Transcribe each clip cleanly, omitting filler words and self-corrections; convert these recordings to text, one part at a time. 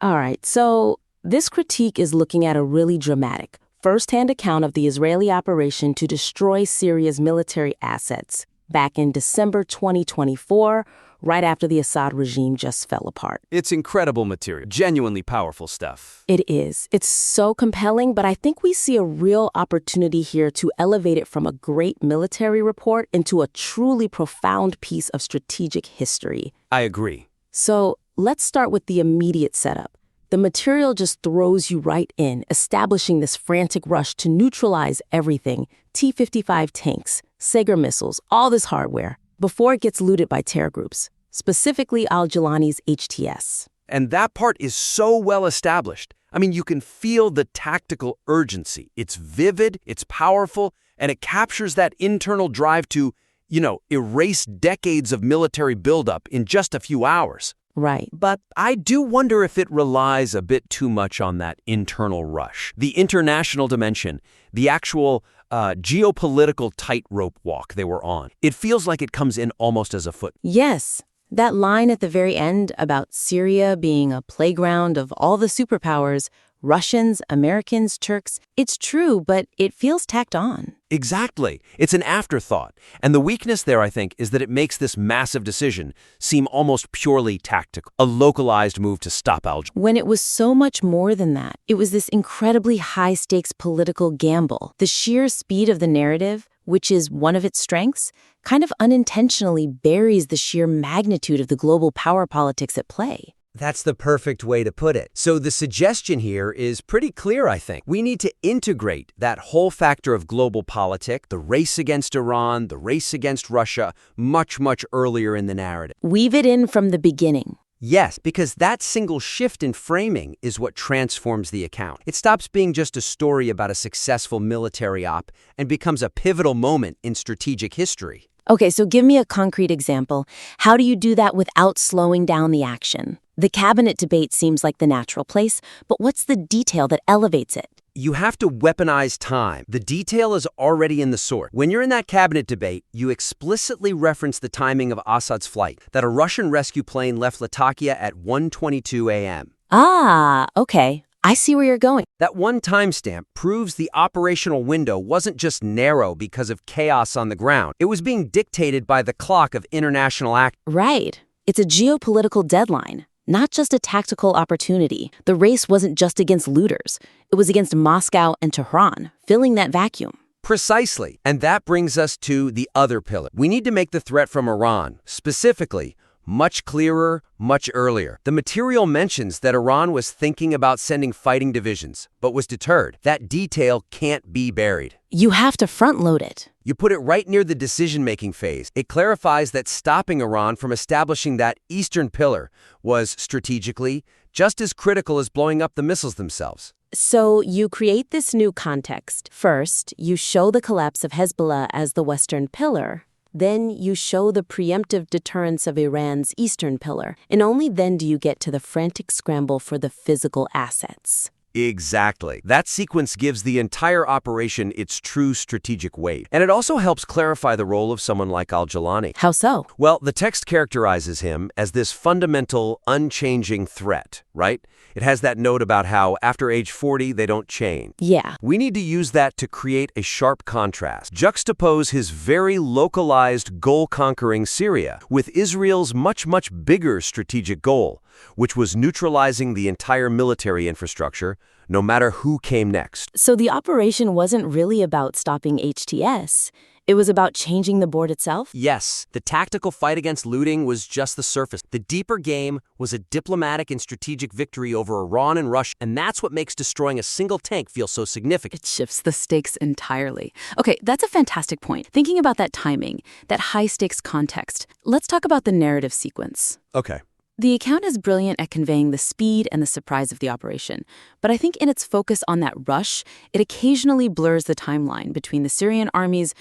All right, so this critique is looking at a really dramatic, first-hand account of the Israeli operation to destroy Syria's military assets back in December 2024, right after the Assad regime just fell apart. It's incredible material, genuinely powerful stuff. It is. It's so compelling, but I think we see a real opportunity here to elevate it from a great military report into a truly profound piece of strategic history. I agree. So let's start with the immediate setup. The material just throws you right in, establishing this frantic rush to neutralize everything, T-55 tanks, Sager missiles, all this hardware, before it gets looted by terror groups, specifically al-Jilani's HTS. And that part is so well established. I mean, you can feel the tactical urgency. It's vivid, it's powerful, and it captures that internal drive to, erase decades of military buildup in just a few hours. Right. But I do wonder if it relies a bit too much on that internal rush. The international dimension, the actual geopolitical tightrope walk they were on. It feels like it comes in almost as a foot. Yes. That line at the very end about Syria being a playground of all the superpowers, Russians, Americans, Turks, it's true, but it feels tacked on. Exactly. It's an afterthought. And the weakness there, I think, is that it makes this massive decision seem almost purely tactical, a localized move to stop al-Jilani. When it was so much more than that, it was this incredibly high-stakes political gamble. The sheer speed of the narrative, which is one of its strengths, kind of unintentionally buries the sheer magnitude of the global power politics at play. That's the perfect way to put it. So the suggestion here is pretty clear, I think. We need to integrate that whole factor of global politics, the race against Iran, the race against Russia, much, much earlier in the narrative. Weave it in from the beginning. Yes, because that single shift in framing is what transforms the account. It stops being just a story about a successful military op and becomes a pivotal moment in strategic history. Okay, so give me a concrete example. How do you do that without slowing down the action? The cabinet debate seems like the natural place, but what's the detail that elevates it? You have to weaponize time. The detail is already in the source. When you're in that cabinet debate, you explicitly reference the timing of Assad's flight, that a Russian rescue plane left Latakia at 1:22 a.m. Ah, okay. I see where you're going. That one timestamp proves the operational window wasn't just narrow because of chaos on the ground. It was being dictated by the clock of international action. Right. It's a geopolitical deadline, not just a tactical opportunity. The race wasn't just against looters. It was against Moscow and Tehran, filling that vacuum. Precisely. And that brings us to the other pillar. We need to make the threat from Iran, specifically, much clearer, much earlier. The material mentions that Iran was thinking about sending fighting divisions, but was deterred. That detail can't be buried. You have to front-load it. You put it right near the decision-making phase. It clarifies that stopping Iran from establishing that eastern pillar was strategically just as critical as blowing up the missiles themselves. So you create this new context. First, you show the collapse of Hezbollah as the western pillar. Then you show the preemptive deterrence of Iran's eastern pillar, and only then do you get to the frantic scramble for the physical assets. Exactly. That sequence gives the entire operation its true strategic weight. And it also helps clarify the role of someone like al-Jilani. How so? Well, the text characterizes him as this fundamental, unchanging threat, right? It has that note about how after age 40, they don't change. Yeah. We need to use that to create a sharp contrast. Juxtapose his very localized, goal-conquering Syria with Israel's much, much bigger strategic goal, which was neutralizing the entire military infrastructure, no matter who came next. So the operation wasn't really about stopping HTS. It was about changing the board itself? Yes, the tactical fight against looting was just the surface. The deeper game was a diplomatic and strategic victory over Iran and Russia, and that's what makes destroying a single tank feel so significant. It shifts the stakes entirely. Okay, that's a fantastic point. Thinking about that timing, that high-stakes context, let's talk about the narrative sequence. Okay. The account is brilliant at conveying the speed and the surprise of the operation, but I think in its focus on that rush, it occasionally blurs the timeline between the Syrian army's,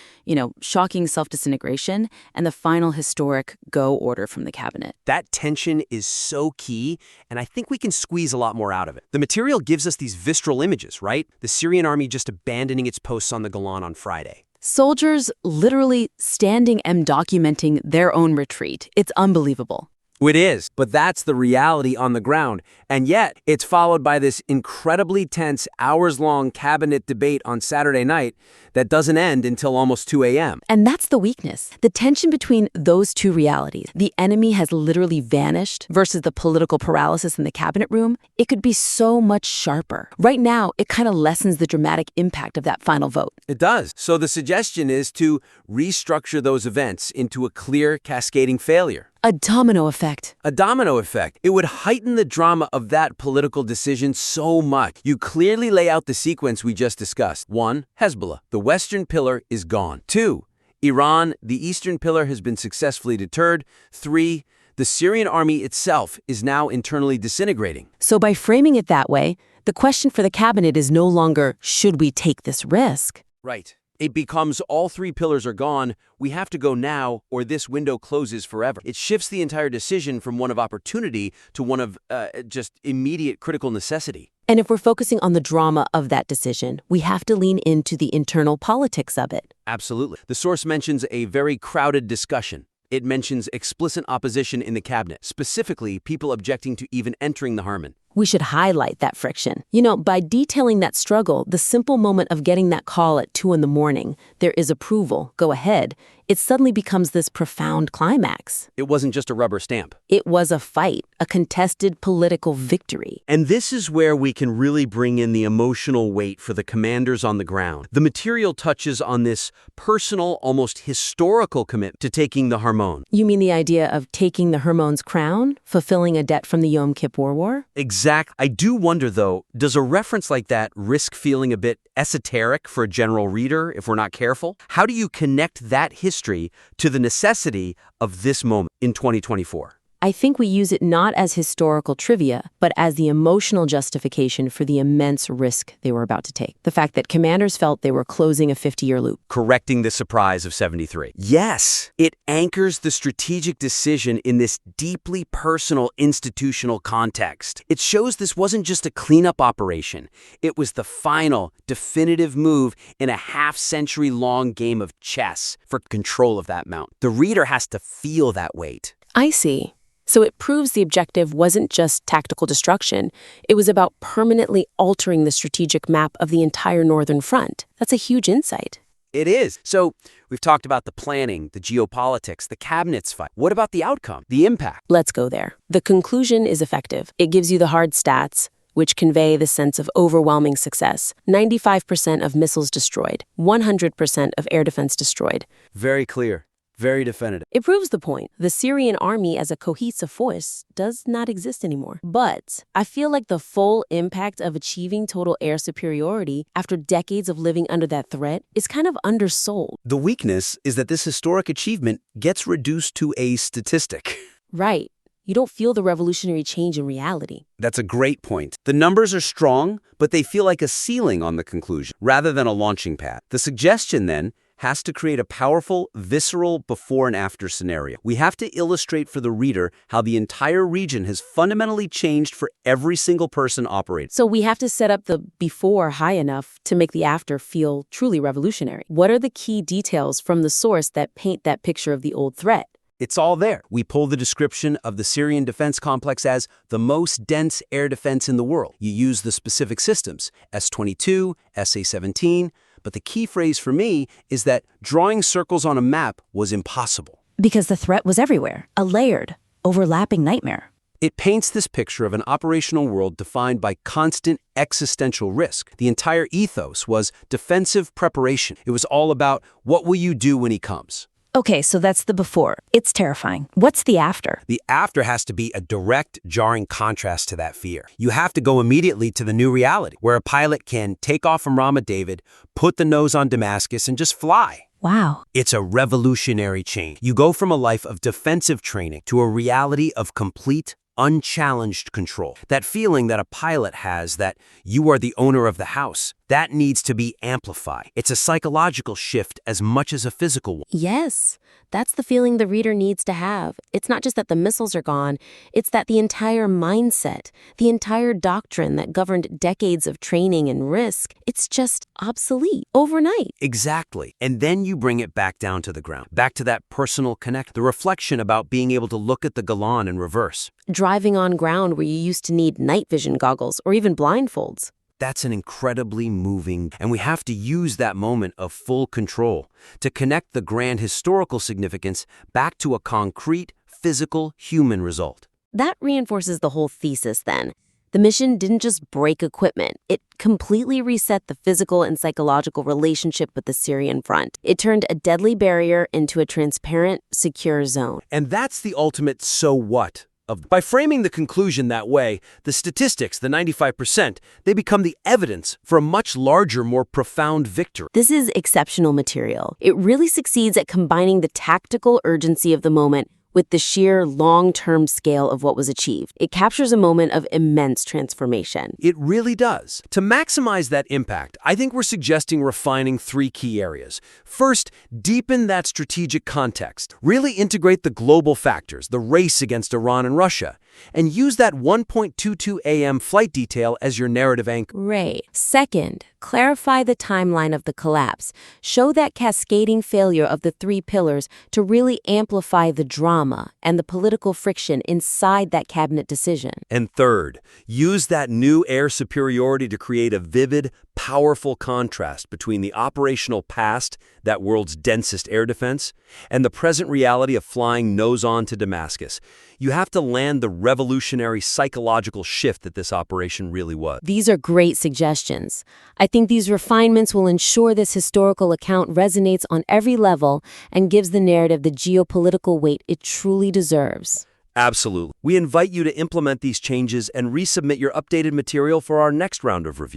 shocking self-disintegration and the final historic go order from the cabinet. That tension is so key, and I think we can squeeze a lot more out of it. The material gives us these visceral images, right? The Syrian army just abandoning its posts on the Golan on Friday. Soldiers literally standing and documenting their own retreat. It's unbelievable. It is, but that's the reality on the ground. And yet, it's followed by this incredibly tense, hours-long cabinet debate on Saturday night that doesn't end until almost 2 a.m. And that's the weakness. The tension between those two realities, the enemy has literally vanished versus the political paralysis in the cabinet room, it could be so much sharper. Right now, it kind of lessens the dramatic impact of that final vote. It does. So the suggestion is to restructure those events into a clear, cascading failure. A domino effect. A domino effect. It would heighten the drama of that political decision so much. You clearly lay out the sequence we just discussed. 1. Hezbollah. The western pillar is gone. 2. Iran. The eastern pillar has been successfully deterred. 3. The Syrian army itself is now internally disintegrating. So by framing it that way, the question for the cabinet is no longer, should we take this risk? Right. It becomes all 3 pillars are gone, we have to go now, or this window closes forever. It shifts the entire decision from one of opportunity to one of just immediate critical necessity. And if we're focusing on the drama of that decision, we have to lean into the internal politics of it. Absolutely. The source mentions a very crowded discussion. It mentions explicit opposition in the cabinet, specifically people objecting to even entering the Hermon. We should highlight that friction. By detailing that struggle, the simple moment of getting that call at 2 a.m, there is approval, go ahead, it suddenly becomes this profound climax. It wasn't just a rubber stamp. It was a fight, a contested political victory. And this is where we can really bring in the emotional weight for the commanders on the ground. The material touches on this personal, almost historical commitment to taking the Hermon. You mean the idea of taking the Hermon's crown, fulfilling a debt from the Yom Kippur War? Exactly. I do wonder, though, does a reference like that risk feeling a bit esoteric for a general reader if we're not careful? How do you connect that history to the necessity of this moment in 2024? I think we use it not as historical trivia, but as the emotional justification for the immense risk they were about to take. The fact that commanders felt they were closing a 50-year loop. Correcting the surprise of 73. Yes, it anchors the strategic decision in this deeply personal institutional context. It shows this wasn't just a cleanup operation. It was the final, definitive move in a half-century-long game of chess for control of that mount. The reader has to feel that weight. I see. So it proves the objective wasn't just tactical destruction. It was about permanently altering the strategic map of the entire Northern Front. That's a huge insight. It is. So we've talked about the planning, the geopolitics, the cabinet's fight. What about the outcome, the impact? Let's go there. The conclusion is effective. It gives you the hard stats, which convey the sense of overwhelming success. 95% of missiles destroyed, 100% of air defense destroyed. Very clear. Very definitive. It proves the point. The Syrian army as a cohesive force does not exist anymore. But I feel like the full impact of achieving total air superiority after decades of living under that threat is kind of undersold. The weakness is that this historic achievement gets reduced to a statistic. Right. You don't feel the revolutionary change in reality. That's a great point. The numbers are strong, but they feel like a ceiling on the conclusion, rather than a launching pad. The suggestion, then, has to create a powerful, visceral before and after scenario. We have to illustrate for the reader how the entire region has fundamentally changed for every single person operating. So we have to set up the before high enough to make the after feel truly revolutionary. What are the key details from the source that paint that picture of the old threat? It's all there. We pull the description of the Syrian defense complex as the most dense air defense in the world. You use the specific systems, S-22, SA-17, but the key phrase for me is that drawing circles on a map was impossible. Because the threat was everywhere, a layered, overlapping nightmare. It paints this picture of an operational world defined by constant existential risk. The entire ethos was defensive preparation. It was all about what will you do when he comes. Okay, so that's the before. It's terrifying. What's the after? The after has to be a direct, jarring contrast to that fear. You have to go immediately to the new reality, where a pilot can take off from Ramat David, put the nose on Damascus, and just fly. Wow. It's a revolutionary change. You go from a life of defensive training to a reality of complete, unchallenged control. That feeling that a pilot has that you are the owner of the house, That needs to be amplified. It's a psychological shift as much as a physical one. Yes, that's the feeling the reader needs to have. It's not just that the missiles are gone, it's that the entire mindset, the entire doctrine that governed decades of training and risk, it's just obsolete overnight. Exactly. And then you bring it back down to the ground, back to that personal connect, the reflection about being able to look at the Golan in reverse. Driving on ground where you used to need night vision goggles or even blindfolds. That's an incredibly moving, and we have to use that moment of full control to connect the grand historical significance back to a concrete, physical, human result. That reinforces the whole thesis then. The mission didn't just break equipment. It completely reset the physical and psychological relationship with the Syrian front. It turned a deadly barrier into a transparent, secure zone. And that's the ultimate so what. By framing the conclusion that way, the statistics, the 95%, they become the evidence for a much larger, more profound victory. This is exceptional material. It really succeeds at combining the tactical urgency of the moment with the sheer long-term scale of what was achieved. It captures a moment of immense transformation. It really does. To maximize that impact, I think we're suggesting refining 3 key areas. First, deepen that strategic context. Really integrate the global factors, the race against Iran and Russia, and use that 1.22 a.m. flight detail as your narrative anchor. Right. Second, clarify the timeline of the collapse. Show that cascading failure of the 3 pillars to really amplify the drama and the political friction inside that cabinet decision. And third, use that new air superiority to create a vivid, powerful contrast between the operational past, that world's densest air defense, and the present reality of flying nose-on to Damascus. You have to land the revolutionary psychological shift that this operation really was. These are great suggestions. I think these refinements will ensure this historical account resonates on every level and gives the narrative the geopolitical weight it truly deserves. Absolutely. We invite you to implement these changes and resubmit your updated material for our next round of review.